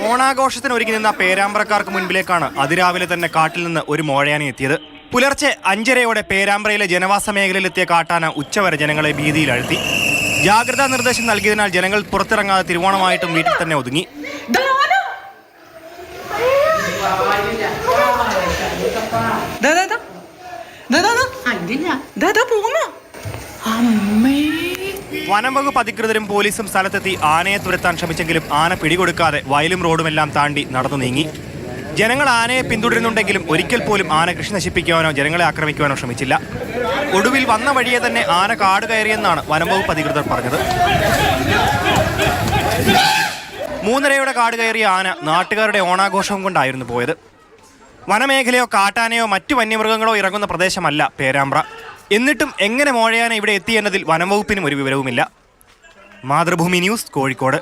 ഓണാഘോഷത്തിന് ഒരുങ്ങി നിന്ന പേരാമ്പ്രക്കാർക്ക് മുൻപിലേക്കാണ് അതിരാവിലെ തന്നെ കാട്ടിൽ നിന്ന് ഒരു മോഴയാന എത്തിയത്. പുലർച്ചെ 5:30 പേരാമ്പ്രയിലെ ജനവാസ മേഖലയിലെത്തിയ കാട്ടാന ഉച്ചവരെ ജനങ്ങളെ ഭീതിയിലാഴ്ത്തി. ജാഗ്രതാ നിർദ്ദേശം നൽകിയതിനാൽ ജനങ്ങൾ പുറത്തിറങ്ങാതെ തിരുവോണമായിട്ടും വീട്ടിൽ തന്നെ ഒതുങ്ങി. വനം വകുപ്പ് അധികൃതരും പോലീസും സ്ഥലത്തെത്തി ആനയെ തുരത്താൻ ശ്രമിച്ചെങ്കിലും ആന പിടികൊടുക്കാതെ വയലും റോഡുമെല്ലാം താണ്ടി നടന്നു നീങ്ങി. ജനങ്ങൾ ആനയെ പിന്തുടരുന്നുണ്ടെങ്കിലും ഒരിക്കൽ പോലും ആന കൃഷി നശിപ്പിക്കുവാനോ ജനങ്ങളെ ആക്രമിക്കുവാനോ ശ്രമിച്ചില്ല. ഒടുവിൽ വന്ന വഴിയെ തന്നെ ആന കാട് കയറിയെന്നാണ് വനം വകുപ്പ് അധികൃതർ പറഞ്ഞത്. 3:30 കാട് കയറിയ ആന നാട്ടുകാരുടെ ഓണാഘോഷവും കൊണ്ടായിരുന്നു പോയത്. വനമേഖലയോ കാട്ടാനയോ മറ്റു വന്യമൃഗങ്ങളോ ഇറങ്ങുന്ന പ്രദേശമല്ല പേരാമ്പ്ര. എന്നിട്ടും എങ്ങനെ മോഴയാന ഇവിടെ എത്തി എന്നതിൽ വനംവകുപ്പിനും ഒരു വിവരവുമില്ല. മാതൃഭൂമി ന്യൂസ്, കോഴിക്കോട്.